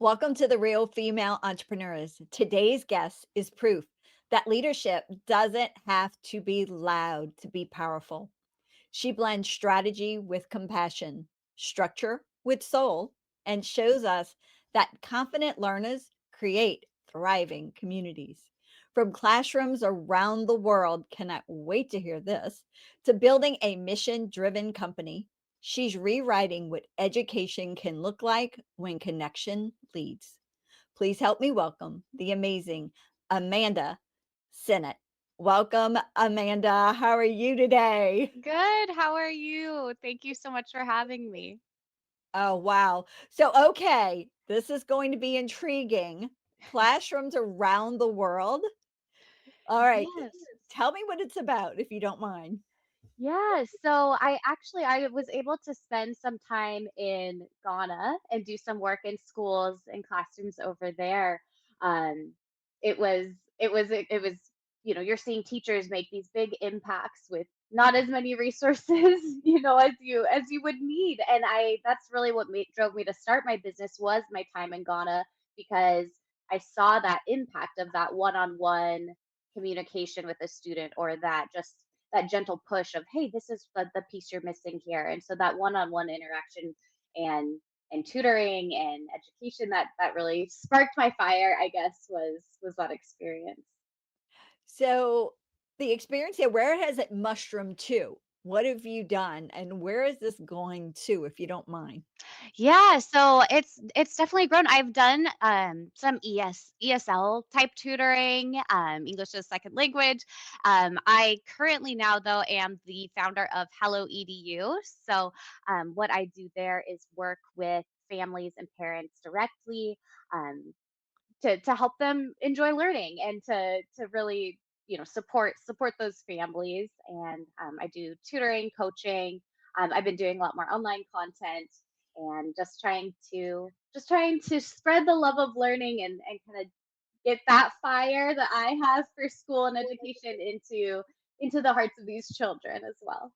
Welcome to the Real Female Entrepreneurs. Today's guest is proof that leadership doesn't have to be loud to be powerful. She blends strategy with compassion, structure with soul, and shows us that confident learners create thriving communities. From classrooms around the world, cannot wait to hear this, to building a mission driven company, she's rewriting what education can look like when connection leads. Please help me welcome the amazing Amanda Sinnott. Welcome, Amanda. How are you today? Good. How are you? Thank you so much for having me. Oh, wow. So, okay, this is going to be intriguing. Classrooms around the world. All right. Yes. Tell me what it's about, if you don't mind. Yeah, so I was able to spend some time in Ghana and do some work in schools and classrooms over there. Um, it was it was you're seeing teachers make these big impacts with not as many resources, as you would need. And I that's really what drove me to start my business was my time in Ghana because I saw that impact of that one-on-one communication with a student or that gentle push of, hey, this is the piece you're missing here. And so that one-on-one interaction and and tutoring and education that really sparked my fire, I guess, was that experience. So, the experience here, where has it mushroomed to? What have you done? And where is this going to, if you don't mind? Yeah, so it's definitely grown. I've done some ESL type tutoring, English as a second language. I currently now though am the founder of Hello EDU. So what I do there is work with families and parents directly. Um, to help them enjoy learning and to really support those families. And I do tutoring, coaching. I've been doing a lot more online content and just trying to spread the love of learning and kind of get that fire that I have for school and education into the hearts of these children as well.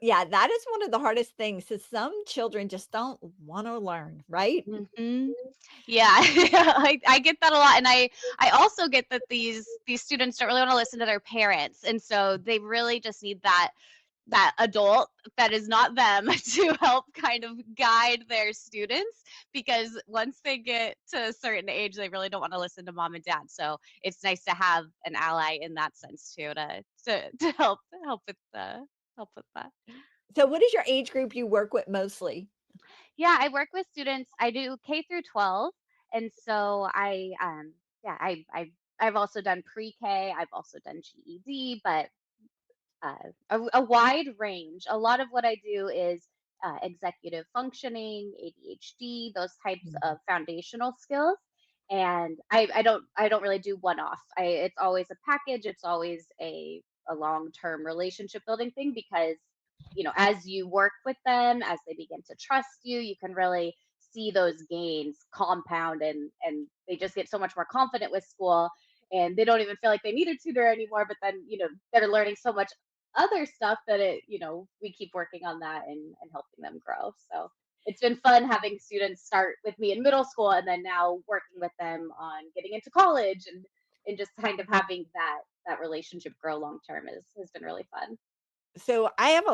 Yeah, that is one of the hardest things, 'cause some children just don't wanna learn, right? Hmm. Yeah, I get that a lot, and I also get that these students don't really want to listen to their parents, and so they really just need that adult that is not them to help kind of guide their students because once they get to a certain age, they really don't want to listen to mom and dad. So it's nice to have an ally in that sense too to help with that. So what is your age group you work with mostly? Yeah, I work with students. I do K through 12, and so yeah, I've also done pre-K. I've also done GED, but a wide range. A lot of what I do is executive functioning, ADHD, those types Mhm. of foundational skills. And I don't really do one off. It's always a package. It's always a long term relationship building thing because as you work with them, as they begin to trust you, you can really see those gains compound and they just get so much more confident with school and they don't even feel like they need a tutor anymore but then they're learning so much other stuff that we keep working on that and helping them grow. So it's been fun having students start with me in middle school and then now working with them on getting into college and just kind of having that relationship grow long term is has been really fun. So I have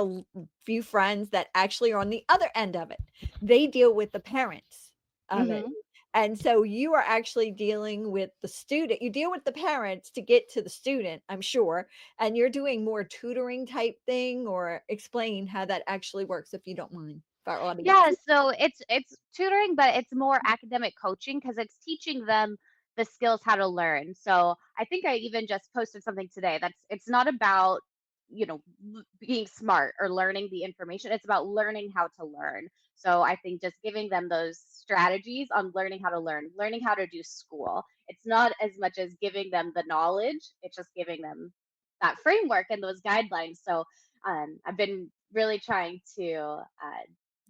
few friends that actually are on the other end of it. They deal with the parents of it. Hmm. And so you are actually dealing with the student. You deal with the parents to get to the student, I'm sure, and you're doing more tutoring type thing, or explain how that actually works if you don't mind for our audience. Yeah, so it's tutoring, but it's more academic coaching because it's teaching them the skills how to learn. So I think I even just posted something today that's it's not about being smart or learning the information. It's about learning how to learn. So I think just giving them those strategies on learning how to learn, learning how to do school. It's not as much as giving them the knowledge. It's just giving them that framework and those guidelines. So I've been really trying to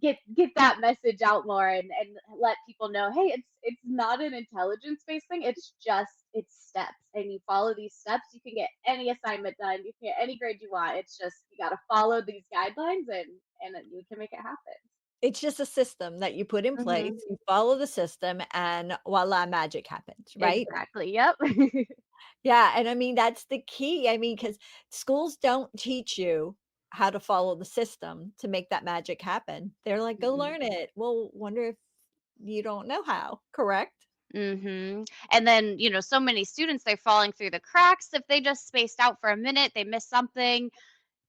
get that message out more and let people know, hey, it's not an intelligence based thing. It's steps, and you follow these steps, you can get any assignment done, you can get any grade you want. It's just you got to follow these guidelines and then you can make it happen. It's just a system that you put in place, Mhm. you follow the system, and voila, magic happens, right? Exactly, yep. Yeah, and I mean, that's the key. I mean, because schools don't teach you how to follow the system to make that magic happen. They're like, "Go Mm-mm. learn it." Well, wonder if you don't know how, correct? Mhm. And then, so many students, they're falling through the cracks if they just spaced out for a minute, they miss something,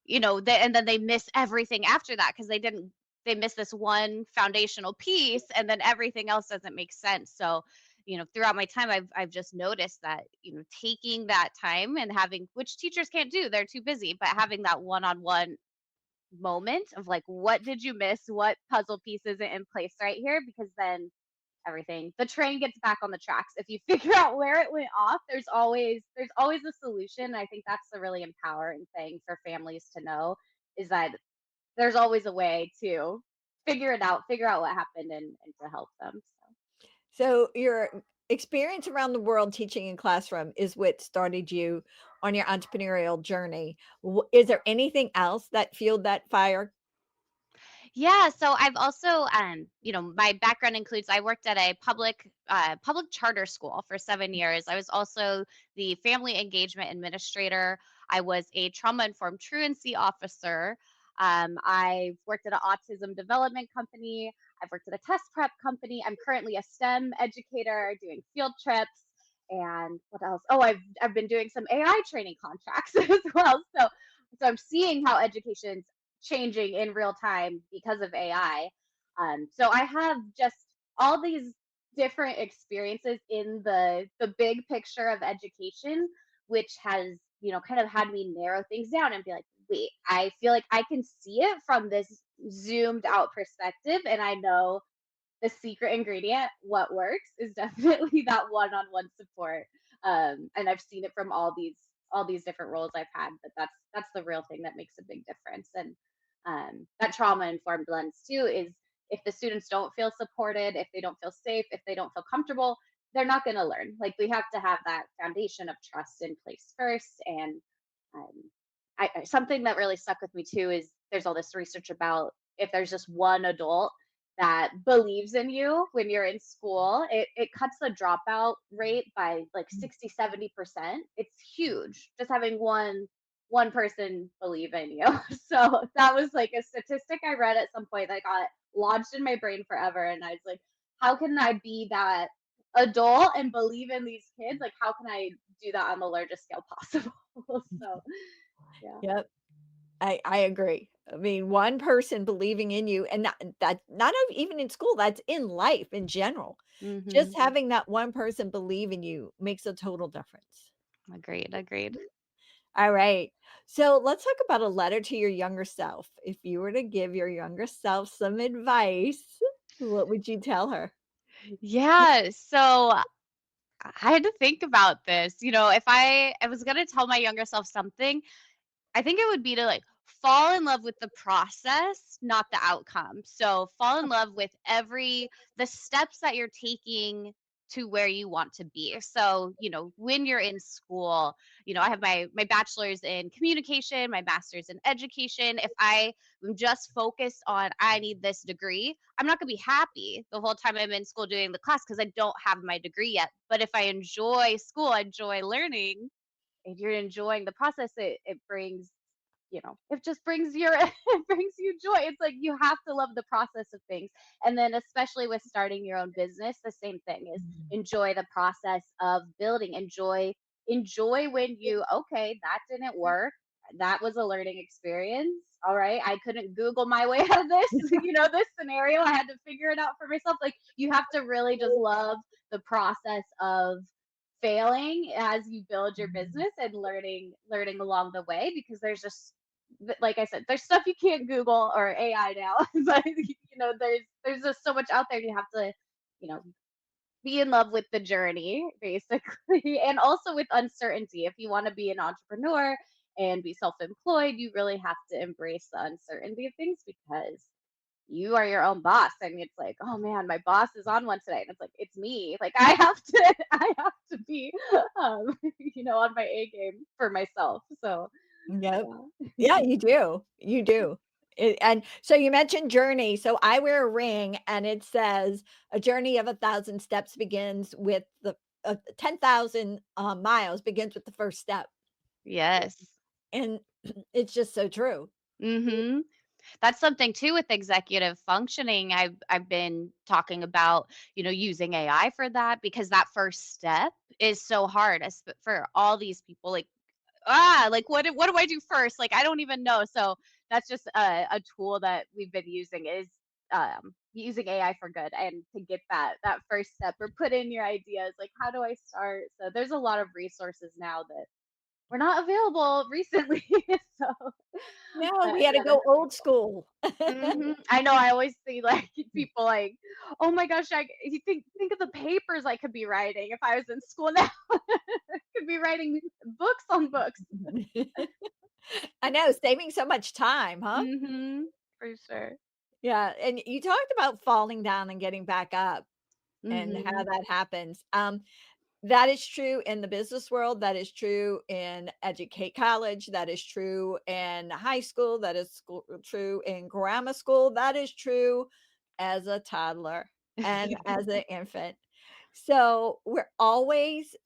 and then they miss everything after that because they miss this one foundational piece, and then everything else doesn't make sense. So, throughout my time, I've just noticed that, taking that time and having, which teachers can't do, they're too busy, but having that one-on-one moment of like, what did you miss? What puzzle piece isn't in place right here? Because then the train gets back on the tracks. If you figure out where it went off, there's always a solution. I think that's the really empowering thing for families to know, is that there's always a way to figure out what happened, and to help them. So So, your experience around the world teaching in classroom is what started you on your entrepreneurial journey. Is there anything else that fueled that fire? yeah, so I've also, my background includes, I worked at a public charter school for 7 years. I was also the family engagement administrator. I was a trauma informed truancy officer. I've worked at an autism development company. I've worked at a test prep company. I'm currently a STEM educator doing field trips. And what else? Oh, I've been doing some AI training contracts as well. So I'm seeing how education's changing in real time because of AI. So I have just all these different experiences in the big picture of education, which has, kind of had me narrow things down and be like, wait, I feel like I can see it from this zoomed out perspective, and I know the secret ingredient, what works, is definitely that one-on-one support. And I've seen it from all these different roles I've had, but that's the real thing that makes a big difference. And that trauma informed lens too is, if the students don't feel supported, if they don't feel safe, if they don't feel comfortable, they're not going to learn. Like, we have to have that foundation of trust in place first. And um, something that really stuck with me too is, there's all this research about, if there's just one adult that believes in you when you're in school, it cuts the dropout rate by like 60-70%. It's huge, just having one person believe in you. So that was like a statistic I read at some point that got lodged in my brain forever. And I was like, how can I be that adult and believe in these kids? Like, how can I do that on the largest scale possible? So yeah. Yep. I agree. I mean, one person believing in you and not even in school, that's in life in general. Just Mhm. having that one person believe in you makes a total difference. Agreed, agreed. All right. So let's talk about a letter to your younger self. If you were to give your younger self some advice, what would you tell her? Yeah, so I had to think about this. If I was gonna tell my younger self something, I think it would be to, like, fall in love with the process, not the outcome. So fall in love with the steps that you're taking to where you want to be. So, when you're in school, I have my bachelor's in communication, my master's in education. If I am just focused on, I need this degree, I'm not going to be happy the whole time I'm in school doing the class, because I don't have my degree yet. But if I enjoy school, I enjoy learning, and you're enjoying the process, it brings, it just brings your it brings you joy. It's like, you have to love the process of things. And then, especially with starting your own business, the same thing is, Mhm. enjoy the process of building. Enjoy when you, okay, that didn't work, that was a learning experience. All right, I couldn't Google my way out of this, this scenario, I had to figure it out for myself. Like, you have to really just love the process of failing as you build your business, and learning along the way, because there's just, like I said, there's stuff you can't Google or AI now, but there's just so much out there. You have to, you know, be in love with the journey, basically, and also with uncertainty. If you want to be an entrepreneur and be self-employed, you really have to embrace the uncertainty of things, because you are your own boss. And it's like, oh man, my boss is on one today, and it's like, it's me. Like, I have to I have to be on my A game for myself. So Yep. yeah. Yeah, you do. You do. And so you mentioned journey. So I wear a ring and it says a journey of 1,000 steps begins with the 10,000 miles begins with the first step. Yes. And it's just so true. Mhm. That's something too with executive functioning. I've been talking about, using AI for that because that first step is so hard for all these people. Like what do I do first? Like I don't even know. So that's just a tool that we've been using is using AI for good and to get that first step or put in your ideas. Like how do I start? So there's a lot of resources now that were not available recently. So No, we had to yeah, go old school. I know, I always see, like, people like, "Oh my gosh, you think of the papers I could be writing if I was in school now. I could be writing books on books." I know, saving so much time, huh? For sure. Yeah, and you talked about falling down and getting back up and how Mhm. that happens. That is true in the business world, that is true in educate college, that is true in high school, that is true in grammar school, that is true as a toddler and as an infant. So, we're always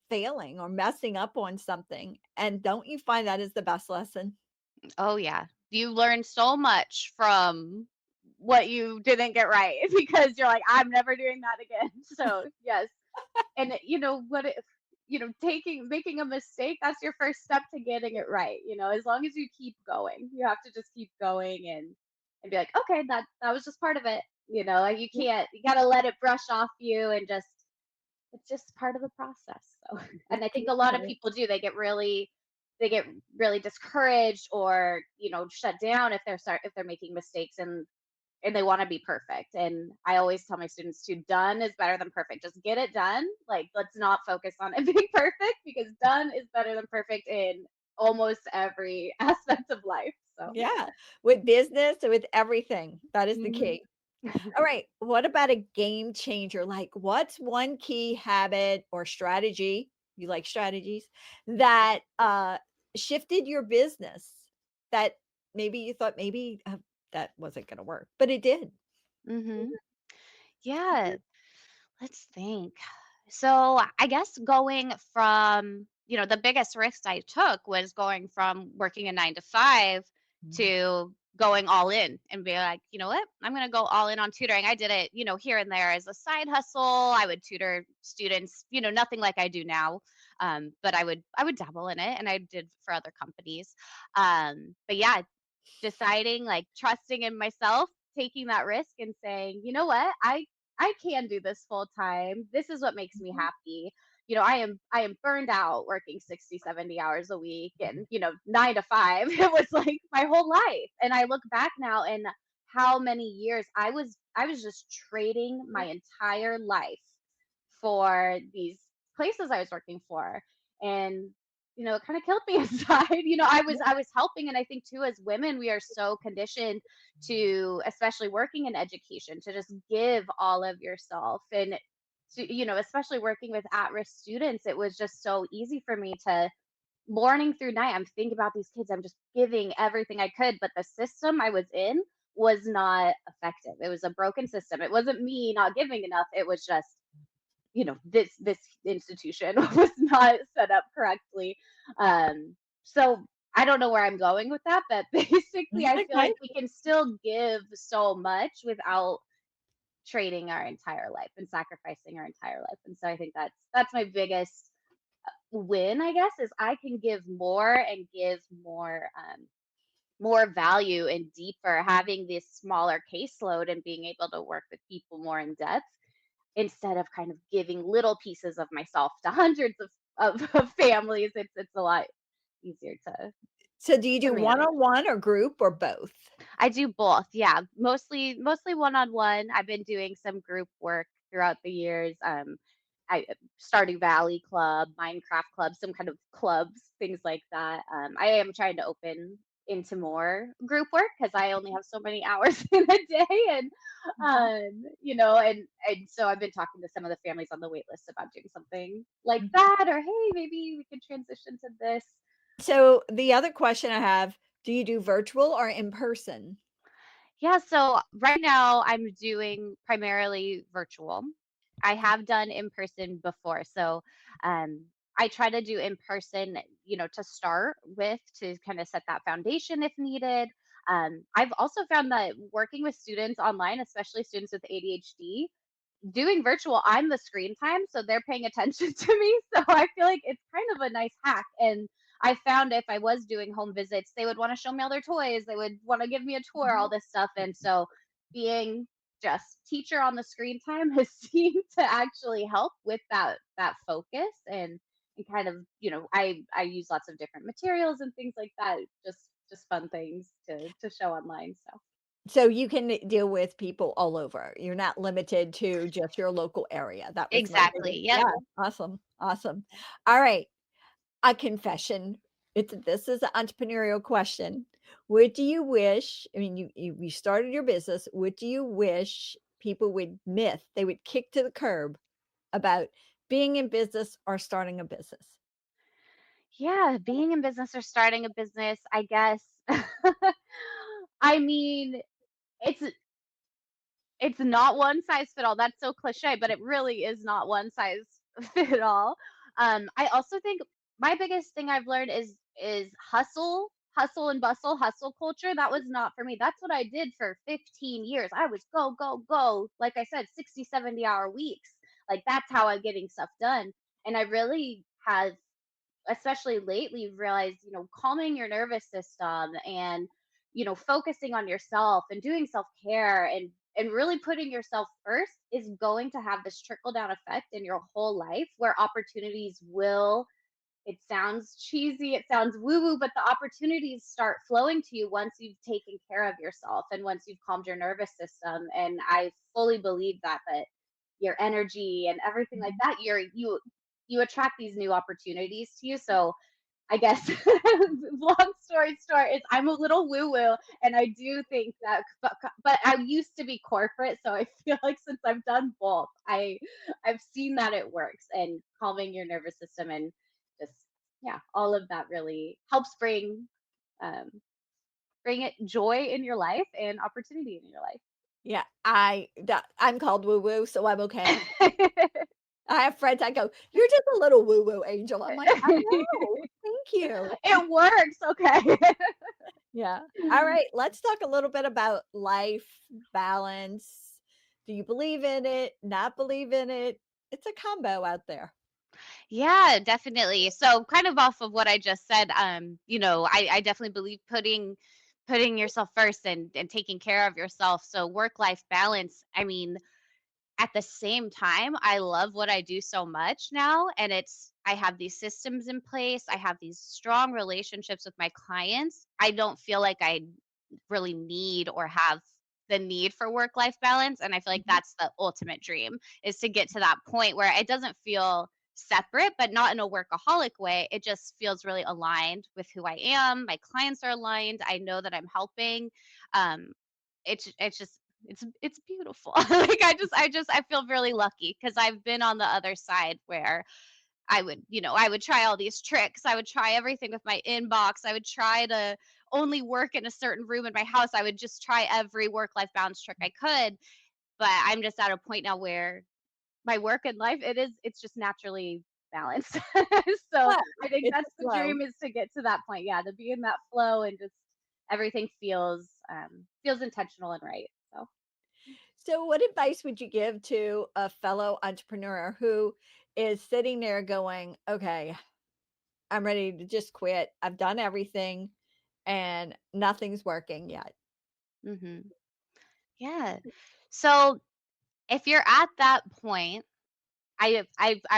failing or messing up on something, and don't you find that is the best lesson? Oh, yeah. You learn so much from what you didn't get right because you're like, "I'm never doing that again." So, yes. And what if taking making a mistake, that's your first step to getting it right, as long as you keep going. You have to just keep going and be like, "Okay, that was just part of it." Like you got to let it brush off you and just it's just part of the process. So, and I think a lot of Yeah. people do. They get really discouraged or, shut down if they're making mistakes and they want to be perfect. And I always tell my students too, done is better than perfect. Just get it done. Like, let's not focus on it being perfect because done is better than perfect in almost every aspect of life. So, Yeah, with business, with everything, that is the mhm. key. All right, what about a game changer? Like, what's one key habit or strategy, you like strategies, that, shifted your business that maybe you thought maybe, that wasn't gonna work, but it did? Mhm. Yeah. Let's think. So I guess going from, the biggest risk I took was going from working a 9 to 5 Mhm. to going all in and be like, you know what, I'm going to go all in on tutoring. I did it, here and there as a side hustle. I would tutor students, nothing like I do now. But I would dabble in it and I did for other companies. But yeah, deciding, like, trusting in myself, taking that risk and saying, "You know what? I can do this full time. This is what makes me Mhm. happy." I am burned out working 60, 70 hours a week and, 9 to 5. It was like my whole life. And I look back now and how many years I was just trading my entire life for these places I was working for. And it kind of killed me inside. I was helping, and I think too, as women, we are so conditioned to, especially working in education, to just give all of yourself. And especially working with at-risk students, it was just so easy for me to morning through night. I'm thinking about these kids. I'm just giving everything I could, but the system I was in was not effective. It was a broken system. It wasn't me not giving enough. It was just this institution was not set up correctly. So I don't know where I'm going with that, but basically That's I feel like okay. we can still give so much without trading our entire life and sacrificing our entire life. And so I think that's my biggest win, I guess, is I can give more and give more value and deeper, having this smaller caseload and being able to work with people more in depth instead of kind of giving little pieces of myself to hundreds of families. It's a lot easier So do you do to manage. one-on-one or group or both? I do both, yeah. Mostly one-on-one. I've been doing some group work throughout the years. I Stardew Valley Club, Minecraft Club, some kind of clubs, things like that. I am trying to open into more group work because I only have so many hours in a day, and Mhm. and so I've been talking to some of the families on the wait list about doing something like Mhm. that, or hey, maybe we could transition to this. So the other question I have, Do you do virtual or in person? Yeah, so right now I'm doing primarily virtual. I have done in person before. So um, I try to do in person, to start with to kind of set that foundation if needed. I've also found that working with students online, especially students with ADHD, doing virtual, I'm the screen time, so they're paying attention to me. So I feel like it's kind of a nice hack. And I found if I was doing home visits, they would want to show me all their toys. They would want to give me a tour, all this stuff. And so being just teacher on the screen time has seemed to actually help with that focus and kind of, I use lots of different materials and things like that. Just fun things to show online. So So you can deal with people all over. You're not limited to just your local area. That was my exactly. biggest, Yep. yeah, awesome, awesome. All right, a confession. This is an entrepreneurial question. What do you wish, I mean, you started your business. What do you wish people would they would kick to the curb about being in business or starting a business? Yeah, being in business or starting a business, I guess. I mean, it's it's not one size fit all. That's so cliche, but it really is not one size fit all. I also think my biggest thing I've learned is hustle and bustle, hustle culture. That was not for me. That's what I did for 15 years. I was go, go, go. Like I said, 60, 70 hour weeks. Like that's how I'm getting stuff done. And I really have, especially lately, realized, calming your nervous system and, focusing on yourself and doing self-care and really putting yourself first is going to have this trickle down effect in your whole life where opportunities will, it sounds cheesy, it sounds woo woo, but the opportunities start flowing to you once you've taken care of yourself and once you've calmed your nervous system. And I fully believe that your energy and everything like that, you attract these new opportunities to you. So I guess long story short is I'm a little woo woo, and I do think that, but I used to be corporate, so I feel like since I've done both, I've seen that it works, and calming your nervous system and just, yeah, all of that really helps um, bring it joy in your life and opportunity in your Yeah, I'm called woo woo, so I'm okay. life. I have friends, I go, "You're just a little woo woo angel." I'm like, "I know, thank you." It works, okay. Yeah. All right, let's talk a little bit about life balance. Do you believe in it? Not believe in it? It's a combo out there. Yeah, definitely. So kind of off of what I just said, I definitely believe putting yourself first and taking care of yourself. So work life balance. I mean, at the same time, I love what I do so much now. And I have these systems in place. I have these strong relationships with my clients. I don't feel like I really need or have the need for work life balance. And I feel like Mhm. that's the ultimate dream, is to get to that point where it doesn't feel separate, but not in a workaholic way. It just feels really aligned with who I am. My clients are aligned. I know that I'm helping. Um, it's just it's beautiful. Like I feel really lucky because I've been on the other side where I would try all these tricks. I would try everything with my inbox. I would try to only work in a certain room in my house. I would just try every work life balance trick I could. But I'm just at a point now where my work and life, it's just naturally balanced. So Yeah, I think it's a that's the flow. dream, is to get to that point. Yeah, to be in that flow and just everything feels intentional and right. So So what advice would you give to a fellow entrepreneur who is sitting there going, "Okay, I'm ready to just quit. I've done everything and nothing's working yet." hmm yeah. So if you're at that point, I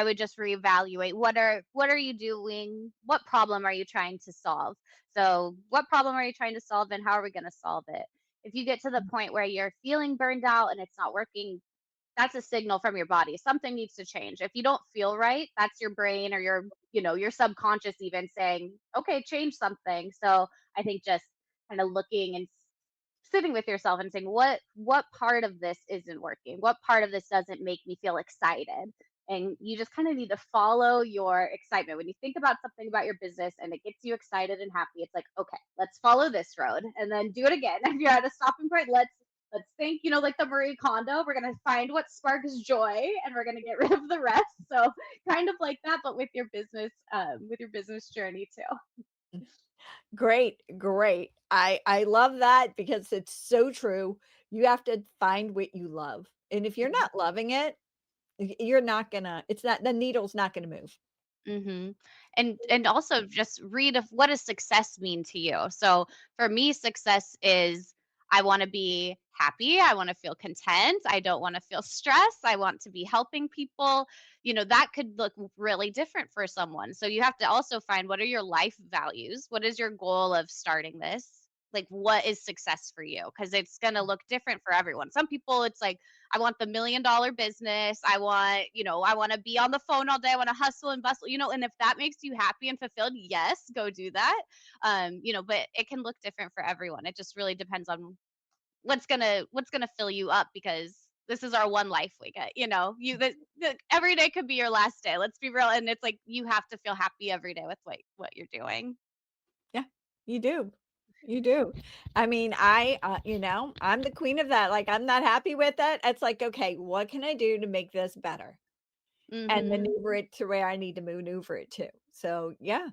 would just reevaluate what are you doing? What problem are you trying to solve? So, what problem are you trying to solve and how are we going to solve it? If you get to the point where you're feeling burned out and it's not working, that's a signal from your body. Something needs to change. If you don't feel right, that's your brain or your subconscious even saying, "Okay, change something." So, I think just kind of looking and sitting with yourself and saying, what part of this isn't working? What part of this doesn't make me feel excited? And you just kind of need to follow your excitement. When you think about something about your business and it gets you excited and happy, it's like, okay, let's follow this road and then do it again. If you're at a stopping point, let's think, like the Marie Kondo, we're gonna find what sparks joy and we're gonna get rid of the rest. So kind of like that, but with your business journey too. Great, great. I love that because it's so true. You have to find what you love, and if you're not loving it, you're not gonna it's not the needle's not gonna move. Mhm. And also just read of what does success mean to you? So for me, success is I want to be happy, I want to feel content, I don't want to feel stress, I want to be helping people. That could look really different for someone. So you have to also find what are your life values? What is your goal of starting this? Like what is success for you? Because it's going to look different for everyone. Some people it's like I want the $1,000,000 business. I want to be on the phone all day. I want to hustle and bustle, and if that makes you happy and fulfilled, yes, go do that. But it can look different for everyone. It just really depends on what's gonna fill you up because this is our one life we get. Every day could be your last day. Let's be real. And it's like you have to feel happy every day with what you're doing. Yeah, you do. You do. I mean, I'm the queen of that, like, I'm not happy with it, it's like, "Okay, what can I do to make this better?" And Mhm. maneuver it to where I need to maneuver it to. So, yeah,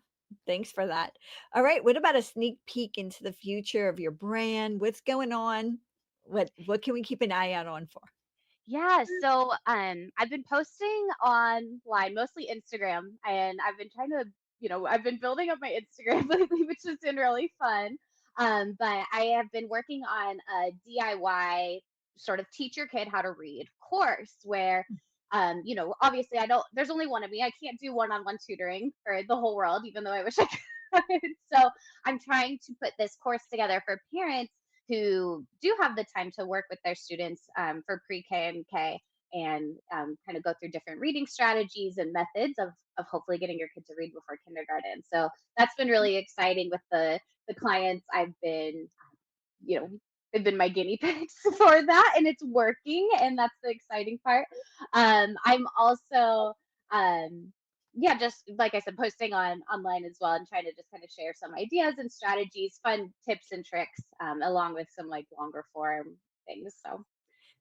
thanks for that. Alright, what about a sneak peek into the future of your brand? What's going on? What can we keep an eye out on for? Yeah, so I've been posting online, mostly Instagram, and I've been building up my Instagram lately, which has been really fun. But I have been working on a DIY sort of teach your kid how to read course where obviously there's only one of me. I can't do one-on-one tutoring for the whole world, even though I wish I could. So I'm trying to put this course together for parents who do have the time to work with their students for pre-K and K and kind of go through different reading strategies and methods of hopefully getting your kid to read before kindergarten. So that's been really exciting with the clients I've been, you know, they've been my guinea pigs for that and it's working and that's the exciting part. I'm also yeah, just like I said, posting on online as well and trying to just kind of share some ideas and strategies, fun tips and tricks, along with some like longer form things. So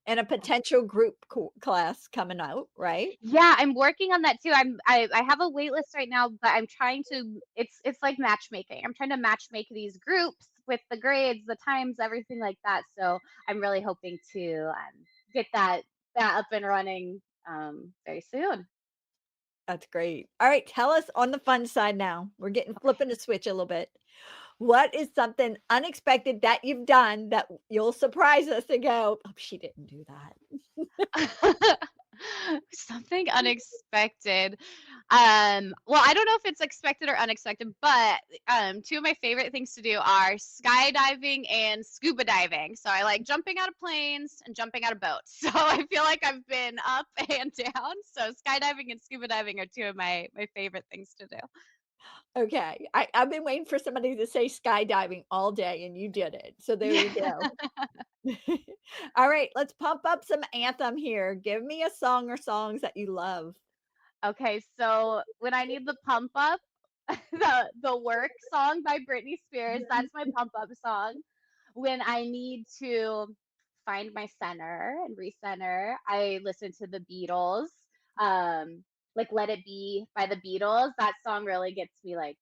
And a potential group class coming out, right? yeah, I'm working on that too. I have a wait list right now, but I'm trying to it's like matchmaking. I'm trying to matchmake these groups with the grades, the times, everything like that. So I'm really hoping to get that up and running very soon. That's great. Alright, tell us on the fun side now. We're getting flipping the switch a little bit. What is something unexpected that you've done that you'll surprise us and go, "Oh, she didn't do that." Something unexpected. Well, I don't know if it's expected or unexpected, but two of my favorite things to do are skydiving and scuba diving. So I like jumping out of planes and jumping out of boats. So I feel like I've been up and down. So skydiving and scuba diving are two of my favorite things to do. Okay, I've been waiting for somebody to say skydiving all day, and you did it, so there Yeah. you go. Alright, let's pump up some anthem here. Give me a song or songs that you love. Okay, so when I need the pump up, the work song by Britney Spears, that's my pump up song. When I need to find my center and recenter, I listen to the Beatles. Like Let It Be by the Beatles. That song really gets me like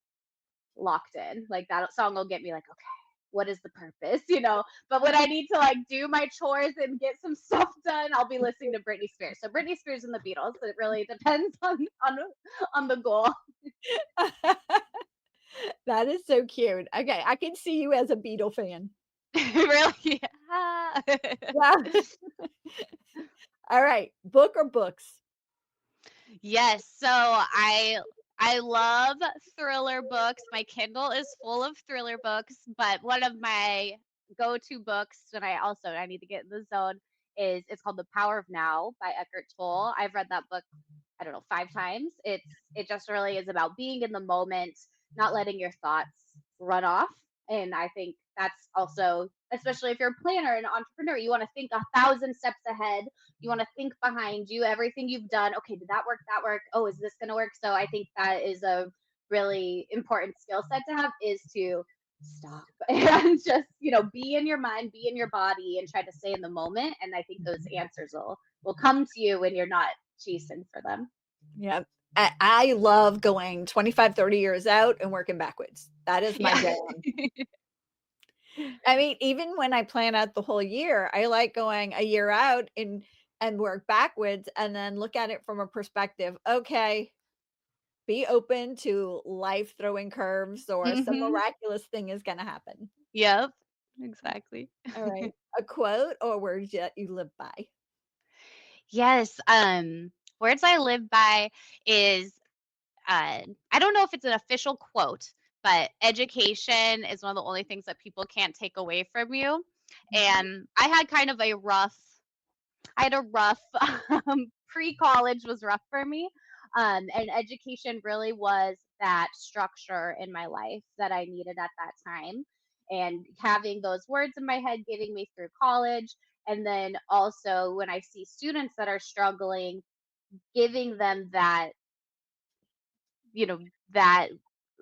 locked in. Like that song will get me like, okay, what is the purpose, But when I need to like do my chores and get some stuff done, I'll be listening to Britney Spears. So Britney Spears and the Beatles. It really depends on the goal. That is so cute. Okay, I can see you as a Beatle fan. Really? Ah. Yeah. Alright, book or books? Yes, so I love thriller books. My Kindle is full of thriller books, but one of my go-to books when I need to get in the zone is it's called The Power of Now by Eckhart Tolle. I've read that book, I don't know, 5 times. It just really is about being in the moment, not letting your thoughts run off. And I think that's also, especially if you're a planner and an entrepreneur, you want to think 1,000 steps ahead. You want to think behind you, everything you've done. Okay, did that work? That work? Oh, is this going to work? So I think that is a really important skill set to have, is to stop and just, be in your mind, be in your body, and try to stay in the moment. And I think those answers will come to you when you're not chasing for them. Yeah. I love going 25, 30 years out and working backwards. That is my Yeah. jam. I mean, even when I plan out the whole year, I like going a year out and work backwards and then look at it from a perspective. Okay, be open to life throwing curves or some Hmm. miraculous thing is going to happen. Yep. Exactly. All right. A quote or words that you live by. Yes. Words I live by is, I don't know if it's an official quote, but education is one of the only things that people can't take away from you. Mhm. And I had a rough pre-college was rough for me. And education really was that structure in my life that I needed at that time. And having those words in my head getting me through college. And then also when I see students that are struggling, giving them that, you know, that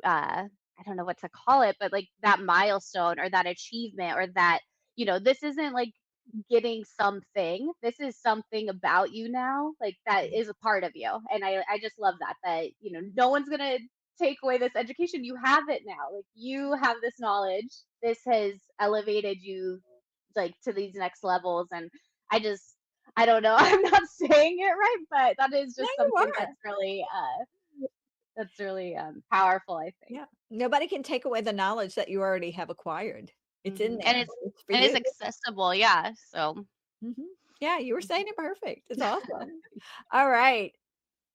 I don't know what to call it, but like that milestone or that achievement or that, this isn't like getting something. This is something about you now. Like that is a part of you. And I just love that, no one's gonna take away this education. You have it now. Like you have this knowledge. This has elevated you like to these next levels. And I just I don't know. I'm not saying it right, but that is No, just you something are. that's really, powerful, I think. Yeah. Nobody can take away the knowledge that you already have acquired. It's in Mhm, and there. it's It's for and it's you. accessible, yeah, so Mhm. Yeah, you were saying mhm. it perfect. It's awesome. All right.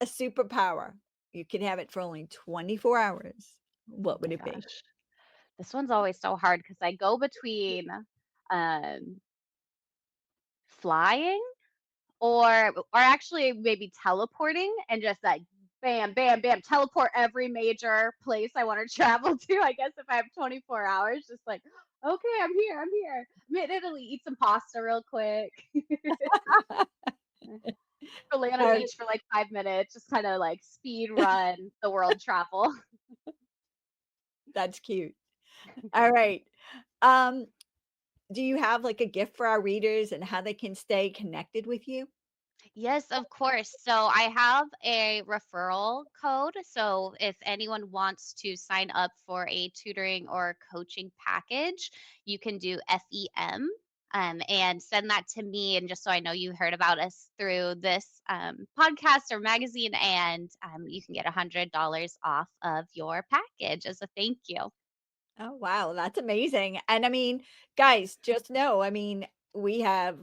A superpower. You can have it for only 24 hours. Oh What would my it be? gosh. This one's always so hard because I go between, um, flying or actually maybe teleporting and just like bam, bam, bam, teleport every major place I wanna travel to, I guess if I have 24 hours, just like, "Okay, I'm here, I'm here. I'm in Italy, eat some pasta real quick." Or lay on a Uh, beach for like 5 minutes, just kinda like speed run the world travel. that's cute. All right. Um, do you have like a gift for our readers and how they can stay connected with you? Yes, of course. So I have a referral code. So if anyone wants to sign up for a tutoring or coaching package, you can do FEM, and send that to me. And just so I know you heard about us through this podcast or magazine, and you can get $100 off of your package as a thank you. Oh, wow. That's amazing. And I mean, guys, just know, I mean, we have,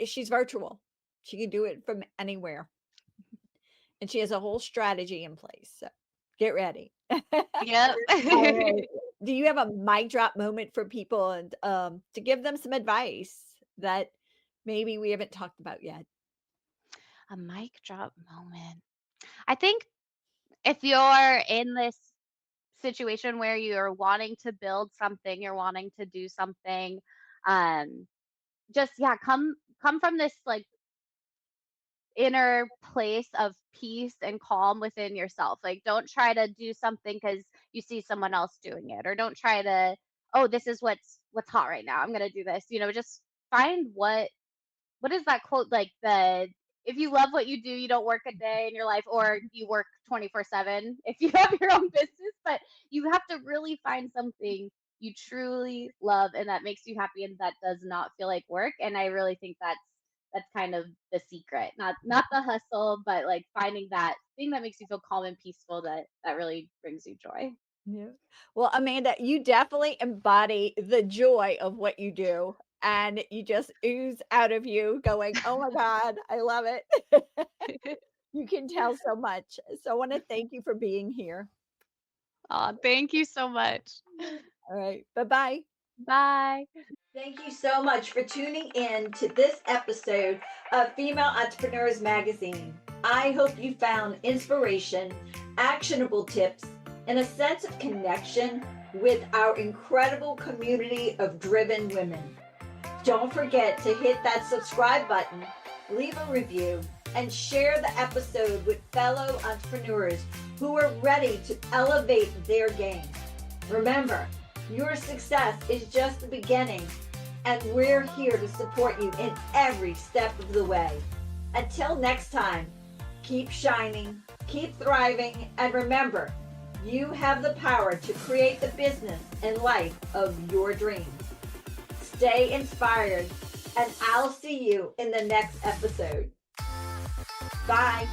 she's virtual. She can do it from anywhere. And she has a whole strategy in place. So get ready. Yep. All right. Do you have a mic drop moment for people and to give them some advice that maybe we haven't talked about yet? A mic drop moment. I think if you're in this situation where you're wanting to build something, you're wanting to do something, just yeah, come from this like inner place of peace and calm within yourself. Like don't try to do something cuz you see someone else doing it, or don't try to, oh, this is what's hot right now. I'm going to do this. Just find what is that quote, like the if you love what you do, you don't work a day in your life, or you work 24/7 if you have your own business. But you have to really find something you truly love and that makes you happy and that does not feel like work. And I really think that's kind of the secret. Not the hustle, but like finding that thing that makes you feel calm and peaceful, that really brings you joy. Yeah. Well, Amanda, you definitely embody the joy of what you do. And you just ooze out of you going, oh my God, I love it. You can tell so much. So I want to thank you for being here. Aw, thank you so much. All right. Bye bye. Bye. Thank you so much for tuning in to this episode of Female Entrepreneurs Magazine. I hope you found inspiration, actionable tips, and a sense of connection with our incredible community of driven women. Don't forget to hit that subscribe button, leave a review, and share the episode with fellow entrepreneurs who are ready to elevate their game. Remember, your success is just the beginning, and we're here to support you in every step of the way. Until next time, keep shining, keep thriving, and remember, you have the power to create the business and life of your dreams. Stay inspired, and I'll see you in the next episode. Bye.